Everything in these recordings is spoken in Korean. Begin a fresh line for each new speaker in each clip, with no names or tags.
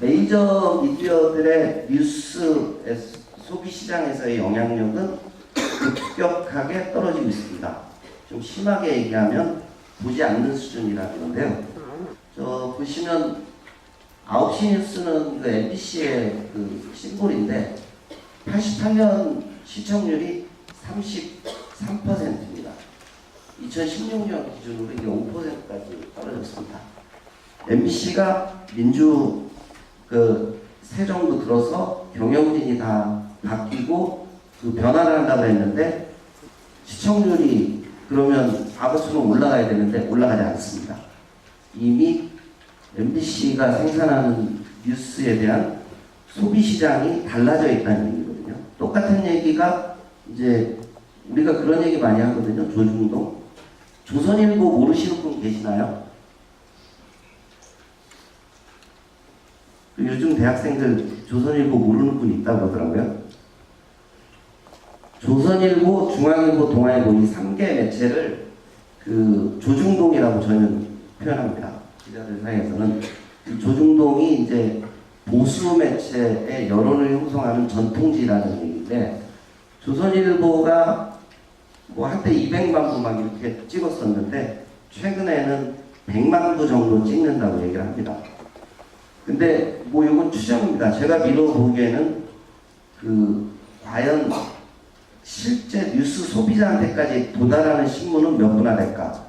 메이저 미디어들의 뉴스 소비 시장에서의 영향력은 급격하게 떨어지고 있습니다. 좀 심하게 얘기하면 보지 않는 수준이라는 건데요. 저 보시면 9시 뉴스는 그 MBC의 그 심볼인데 88년 시청률이 33%입니다. 2016년 기준으로 이게 5%까지 떨어졌습니다. MBC가 새 정부 들어서 경영진이 다 바뀌고 그 변화를 한다고 했는데 시청률이 그러면 아버처럼 올라가야 되는데 올라가지 않습니다. 이미 MBC가 생산하는 뉴스에 대한 소비 시장이 달라져 있다는 얘기거든요. 똑같은 얘기가 이제 우리가 그런 얘기 많이 하거든요. 조중동. 조선일보 모르시는 분 계시나요? 요즘 대학생들 조선일보 모르는 분 있다고 하더라고요. 조선일보, 중앙일보, 동아일보 이 3개 매체를 그 조중동이라고 저는 표현합니다. 기자들 사이에서는 조중동이 이제 보수 매체의 여론을 형성하는 전통지라는 얘기인데 조선일보가 뭐 한때 200만 부 막 이렇게 찍었었는데 최근에는 100만 부 정도 찍는다고 얘기를 합니다. 근데 뭐 이건 추정입니다. 제가 믿어보기에는 과연 실제 뉴스 소비자한테까지 도달하는 신문은 몇 분나 될까?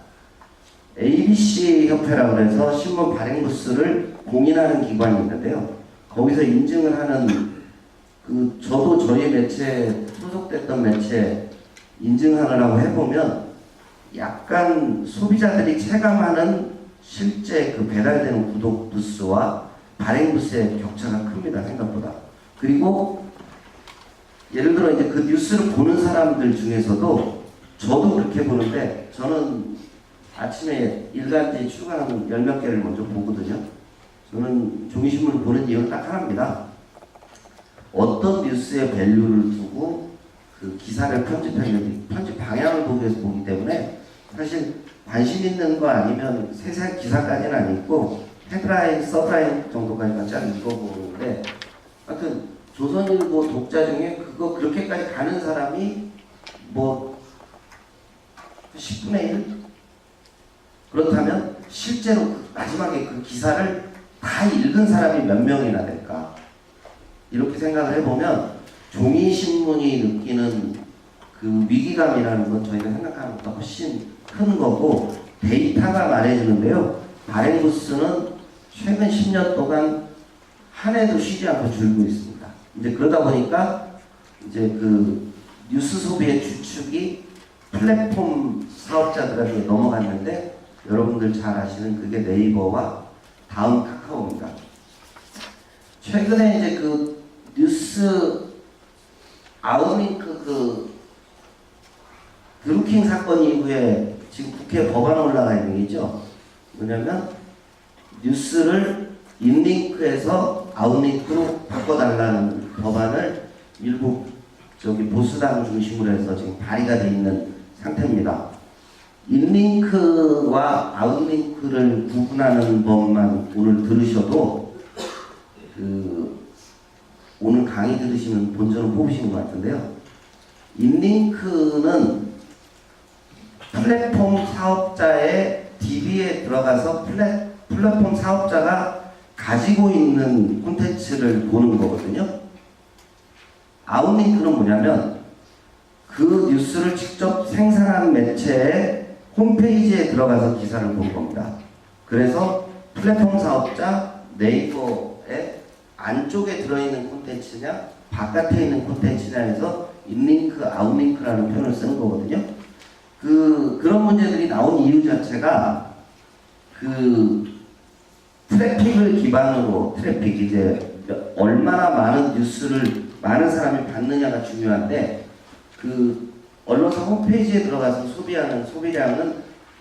ABC 협회라고 해서 신문 발행 부스를 공인하는 기관이 있는데요. 거기서 인증을 하는 저도 저희 매체에 소속됐던 매체 인증하느라고 해보면 약간 소비자들이 체감하는 실제 그 배달되는 구독 부스와 발행 부스의 격차가 큽니다. 생각보다. 그리고 예를 들어 이제 그 뉴스를 보는 사람들 중에서도 저도 그렇게 보는데 저는 아침에 일간지 출간하는 10몇 개를 먼저 보거든요. 저는 종이신문을 보는 이유는 딱 하나입니다. 어떤 뉴스의 밸류를 두고 그 기사를 편집하는지 편집 방향을 보기 위해서 보기 때문에 사실 관심 있는 거 아니면 세세한 기사까지는 아니고 헤드라인, 서브라인 정도까지만 쫙 읽어보는데 하여튼 조선일보 독자 중에 그거 그렇게까지 가는 사람이 뭐 10분의 1? 그렇다면 실제로 마지막에 그 기사를 다 읽은 사람이 몇 명이나 될까? 이렇게 생각을 해보면 종이신문이 느끼는 그 위기감이라는 건 저희가 생각하는 것보다 훨씬 큰 거고 데이터가 말해주는데요. 발행 부스는 최근 10년 동안 한 해도 쉬지 않고 줄고 있습니다. 이제 그러다 보니까 이제 그 뉴스 소비의 주축이 플랫폼 사업자들에게 넘어갔는데 여러분들 잘 아시는 그게 네이버와 다음 카카오입니다. 최근에 이제 그 뉴스 아웃링크 드루킹 사건 이후에 지금 국회 법안 올라가 있는 게 있죠. 뭐냐면 뉴스를 인링크에서 아웃링크로 바꿔달라는 법안을 일부 보수당 중심으로 해서 지금 발의가 되어 있는 상태입니다. 인링크와 아웃링크를 구분하는 법만 오늘 들으셔도 오늘 강의 들으시면 본전을 뽑으시는 것 같은데요. 인링크는 플랫폼 사업자의 DB에 들어가서 플랫폼 사업자가 가지고 있는 콘텐츠를 보는 거거든요. 아웃링크는 뭐냐면 그 뉴스를 직접 생산한 매체의 홈페이지에 들어가서 기사를 본 겁니다. 그래서 플랫폼 사업자 네이버의 안쪽에 들어있는 콘텐츠냐 바깥에 있는 콘텐츠냐 해서 인링크, 아웃링크라는 표현을 쓰는 거거든요. 그런 문제들이 나온 이유 자체가 트래픽을 기반으로 이제 얼마나 많은 뉴스를 많은 사람이 받느냐가 중요한데 언론사 홈페이지에 들어가서 소비하는 소비량은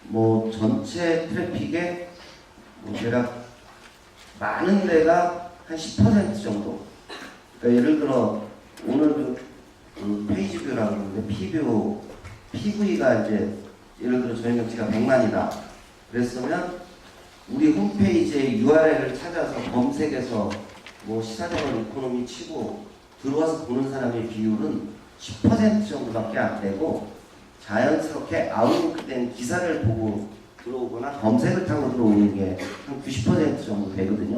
뭐 전체 트래픽의 대략 많은 데가 한 10% 정도. 그러니까 예를 들어 오늘 페이지뷰라고 하는데 PV가 이제 예를 들어 저희 명치가 100만이다. 그랬으면 우리 홈페이지의 URL을 찾아서 검색해서 뭐 시사저널 이코노미 치고 들어와서 보는 사람의 비율은 10% 정도밖에 안 되고 자연스럽게 아웃룩된 기사를 보고 들어오거나 검색을 타고 들어오는 게 한 90% 정도 되거든요.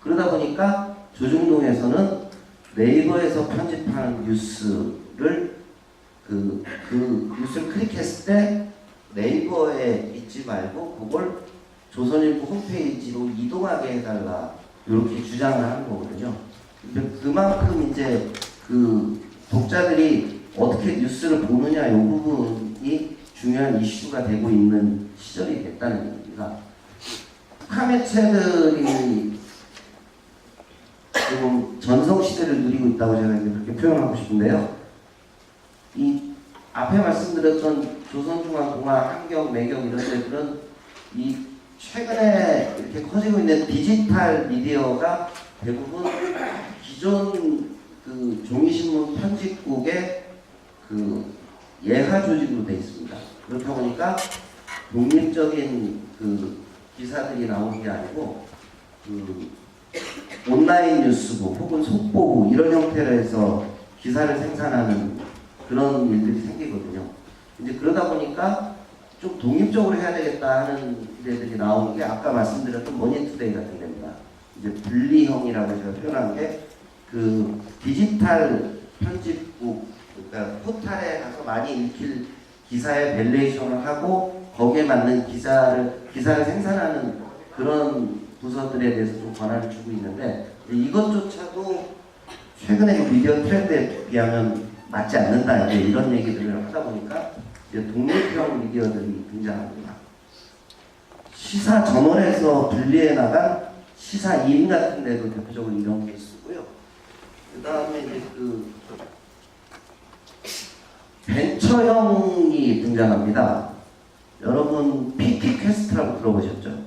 그러다 보니까 조중동에서는 네이버에서 편집하는 뉴스를 그 뉴스를 클릭했을 때 네이버에 있지 말고 그걸 조선일보 홈페이지로 이동하게 해달라 이렇게 주장을 하는 거거든요. 근데 그만큼 이제 그 독자들이 어떻게 뉴스를 보느냐 이 부분이 중요한 이슈가 되고 있는 시절이 됐다는 얘기입니다. 북한 매체들이 조금 전성시대를 누리고 있다고 제가 그렇게 표현하고 싶은데요. 이 앞에 말씀드렸던 조선중앙공화, 한경, 매경 이런 데들은 이 최근에 이렇게 커지고 있는 디지털 미디어가 대부분 기존 그 종이신문 편집국의 그 예하 조직으로 되어 있습니다. 그렇다 보니까 독립적인 그 기사들이 나오는 게 아니고 그 온라인 뉴스부 혹은 속보부 이런 형태로 해서 기사를 생산하는 그런 일들이 생기거든요. 이제 그러다 보니까 좀 독립적으로 해야 되겠다 하는 데들이 나오는 게 아까 말씀드렸던 머니투데이 같은 데입니다. 이제 분리형이라고 제가 표현한 게 그 디지털 편집국, 그러니까 포탈에 가서 많이 읽힐 기사의 밸류에이션을 하고 거기에 맞는 기사를 생산하는 그런 부서들에 대해서 좀 권한을 주고 있는데 이것조차도 최근의 그 미디어 트렌드에 비하면 맞지 않는다 이제 이런 얘기들을 하다 보니까 이제 독립형 미디어들이 등장합니다. 시사 저널에서 분리해 나간 시사인 같은 데도 대표적으로 이런 게 쓰고요. 그 다음에 이제 그 벤처형이 등장합니다. 여러분 PT 퀘스트라고 들어보셨죠?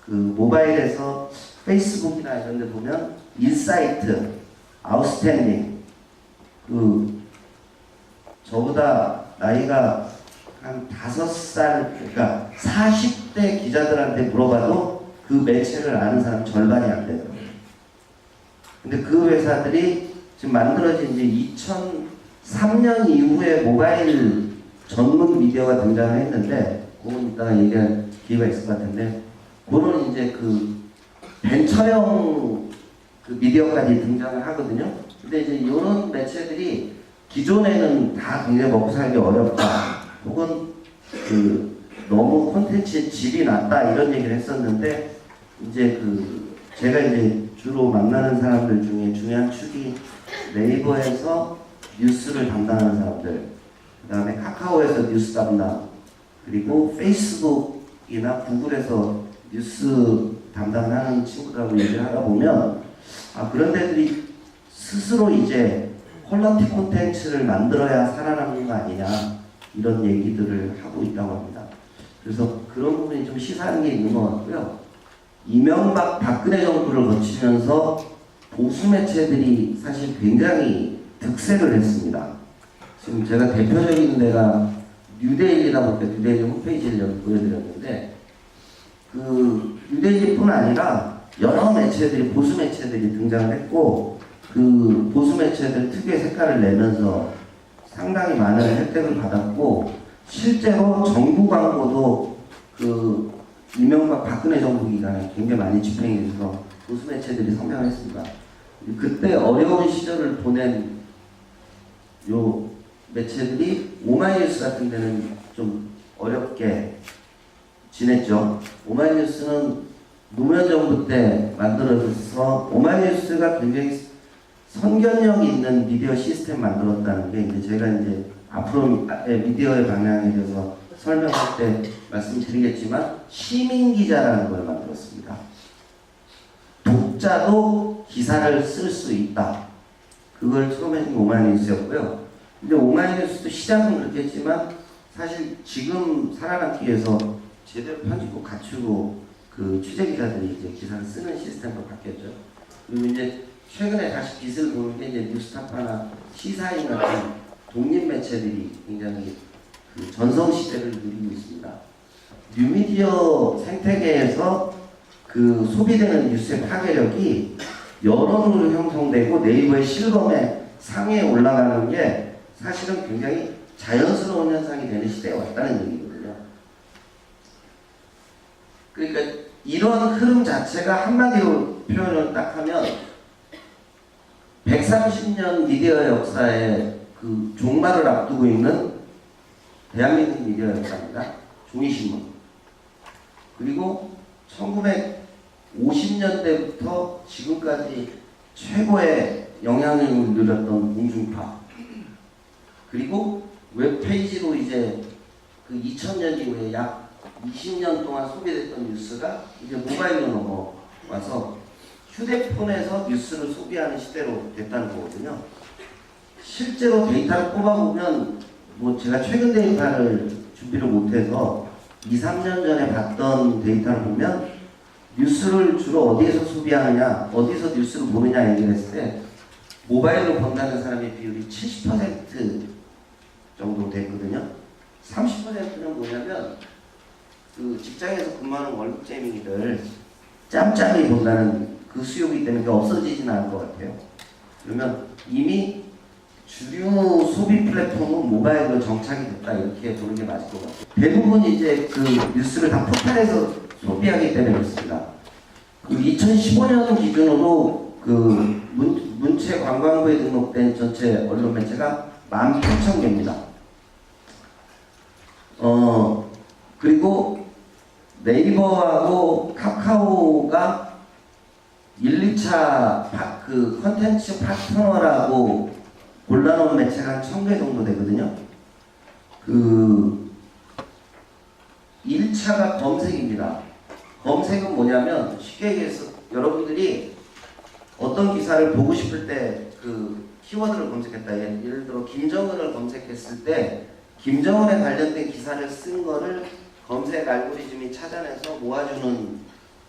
그 모바일에서 페이스북이나 이런 데 보면 인사이트, 아웃스탠딩 그 저보다 나이가 한 5살, 그러니까 40대 기자들한테 물어봐도 그 매체를 아는 사람 절반이 안 되더라고요. 근데 그 회사들이 지금 만들어진 이제 2003년 이후에 모바일 전문 미디어가 등장을 했는데 그건 이따가 얘기할 기회가 있을 것 같은데 그거는 이제 그 벤처형 그 미디어까지 등장을 하거든요. 근데 이제 이런 매체들이 기존에는 다 굉장히 먹고 살기 어렵다 혹은 그 너무 콘텐츠의 질이 낮다 이런 얘기를 했었는데 이제 그 제가 이제 주로 만나는 사람들 중에 중요한 축이 네이버에서 뉴스를 담당하는 사람들, 그 다음에 카카오에서 뉴스 담당, 그리고 페이스북이나 구글에서 뉴스 담당하는 친구들하고 얘기를 하다 보면 그런 데들이 스스로 이제 퀄러티 콘텐츠를 만들어야 살아남는 거 아니냐 이런 얘기들을 하고 있다고 합니다. 그래서 그런 부분이 좀 시사하는 게 있는 것 같고요. 이명박 박근혜 정부를 거치면서 보수 매체들이 사실 굉장히 득세를 했습니다. 지금 제가 대표적인 데가 뉴데일리다 보니까 뉴데일리 홈페이지를 여기 보여드렸는데 그 뉴데일리뿐 아니라 여러 매체들이 보수 매체들이 등장을 했고 그 보수 매체들 특유의 색깔을 내면서 상당히 많은 혜택을 받았고 실제로 정부 광고도 그 이명박 박근혜 정부 기간에 굉장히 많이 집행이 돼서 보수 매체들이 성장을 했습니다. 그때 어려운 시절을 보낸 요 매체들이 오마이뉴스 같은 데는 좀 어렵게 지냈죠. 오마이뉴스는 노무현 정부 때 만들어져서 오마이뉴스가 굉장히 선견력 있는 미디어 시스템 만들었다는 게 이제 제가 이제 앞으로 미디어의 방향에 대해서 설명할 때 말씀드리겠지만 시민 기자라는 걸 만들었습니다. 독자도 기사를 쓸 수 있다. 그걸 처음 해준 오마이뉴스였고요. 근데 오마이뉴스도 시작은 그렇게 했지만 사실 지금 살아남기 위해서 제대로 편집고 갖추고 그 취재 기자들이 이제 기사를 쓰는 시스템으로 바뀌었죠. 그리고 이제 최근에 다시 빛을 보는 게 이제 뉴스타파나 시사인 같은 독립 매체들이 굉장히 그 전성 시대를 누리고 있습니다. 뉴미디어 생태계에서 그 소비되는 뉴스의 파괴력이 여론으로 형성되고 네이버의 실검에 상위에 올라가는 게 사실은 굉장히 자연스러운 현상이 되는 시대에 왔다는 얘기거든요. 그러니까 이런 흐름 자체가 한마디로 표현을 딱 하면 130년 미디어 역사의 그 종말을 앞두고 있는 대한민국 미디어 역사입니다. 종이신문. 그리고 1950년대부터 지금까지 최고의 영향력을 누렸던 공중파. 그리고 웹페이지로 이제 그 2000년 이후에 약 20년 동안 소비됐던 뉴스가 이제 모바일로 넘어와서 휴대폰에서 뉴스를 소비하는 시대로 됐다는 거거든요. 실제로 데이터를 뽑아보면 뭐 제가 최근 데이터를 준비를 못해서 2, 3년 전에 봤던 데이터를 보면 뉴스를 주로 어디에서 소비하느냐, 어디서 뉴스를 보느냐 얘기를 했을 때 모바일로 본다는 사람의 비율이 70% 정도 됐거든요. 30%는 뭐냐면 그 직장에서 근무하는 월급쟁이들 짬짬이 본다는 그 수요이기 때문에 없어지지는 않을 것 같아요. 그러면 이미 주류 소비 플랫폼은 모바일로 정착이 됐다 이렇게 보는 게 맞을 것 같아요. 대부분 이제 그 뉴스를 다 포털에서 소비하기 때문에 그렇습니다. 그 2015년 기준으로 그 문체 관광부에 등록된 전체 언론 매체가 18,000개입니다. 그리고 네이버하고 카카오가 1, 2차 그 컨텐츠 파트너라고 골라놓은 매체가 한 1000개 정도 되거든요. 그 1차가 검색입니다. 검색은 뭐냐면 쉽게 얘기해서 여러분들이 어떤 기사를 보고 싶을 때 그 키워드를 검색했다. 예를 들어 김정은을 검색했을 때 김정은에 관련된 기사를 쓴 거를 검색 알고리즘이 찾아내서 모아주는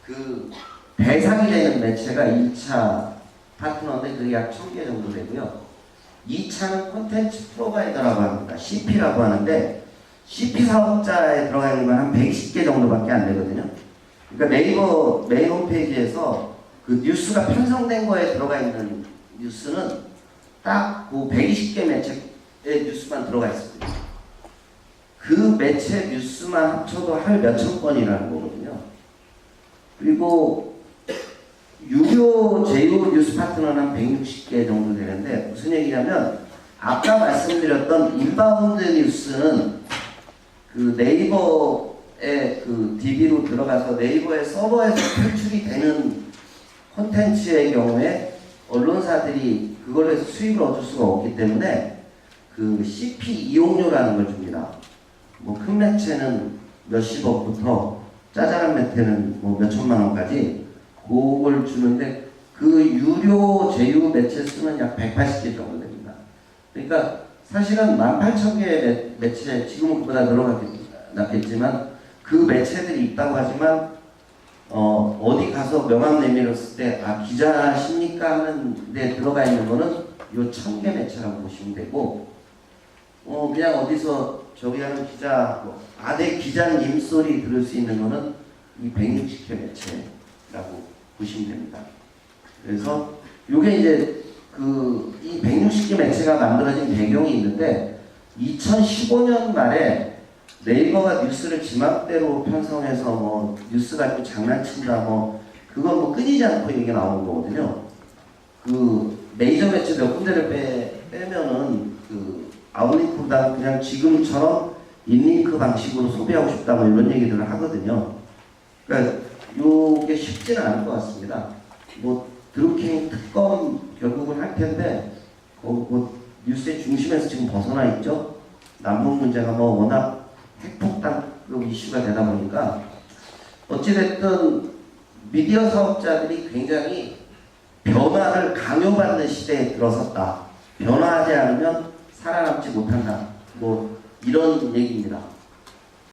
그 대상이 되는 매체가 1차 파트너인데 그게 약 1000개 정도 되고요. 2차는 콘텐츠 프로바이더라고 합니다. CP라고 하는데 CP 사업자에 들어가 있는 건 한 120개 정도밖에 안 되거든요. 그러니까 네이버 메인 홈페이지에서 그 뉴스가 편성된 거에 들어가 있는 뉴스는 딱 그 120개 매체의 뉴스만 들어가 있습니다. 그 매체 뉴스만 합쳐도 하루 몇천 건이라는 거거든요. 그리고 유료 제휴 뉴스 파트너는 한 160개 정도 되는데 무슨 얘기냐면 아까 말씀드렸던 인바운드 뉴스는 그 네이버의 그 DB로 들어가서 네이버의 서버에서 표출이 되는 콘텐츠의 경우에 언론사들이 그걸로 해서 수익을 얻을 수가 없기 때문에 그 CP 이용료라는 걸 줍니다. 뭐 큰 매체는 몇십억부터 짜잘한 매체는 뭐 몇천만 원까지 그걸 주는데 그 유료 제휴 매체 수는 약 180개 정도 됩니다. 그러니까 사실은 18,000개의 매체, 지금은 그보다 늘어났겠지만 그 매체들이 있다고 하지만 어디 가서 명함 내밀었을 때 아 기자십니까 하는 데 들어가 있는 거는 요 1000개 매체라고 보시면 되고 그냥 어디서 저기 하는 기자 아대 기자님 소리 들을 수 있는 거는 이 160개 매체라고 보시면 됩니다. 그래서 요게 이제 이 160개 매체가 만들어진 배경이 있는데 2015년 말에 네이버가 뉴스를 지맘대로 편성해서 뭐 뉴스 가지고 장난친다 뭐 그건 뭐 끊이지 않고 얘기가 나오는 거거든요. 그 메이저 매체 몇 군데를 빼면은 그 아웃링크보다 그냥 지금처럼 인링크 방식으로 소비하고 싶다 뭐 이런 얘기들을 하거든요. 그러니까 요게 쉽지는 않을 것 같습니다. 뭐 드루킹 특검 결국은 할 텐데 뭐 뉴스의 중심에서 지금 벗어나 있죠. 남북 문제가 뭐 워낙 핵폭탄급 이슈가 되다 보니까 어찌됐든 미디어 사업자들이 굉장히 변화를 강요받는 시대에 들어섰다. 변화하지 않으면 살아남지 못한다. 뭐 이런 얘기입니다.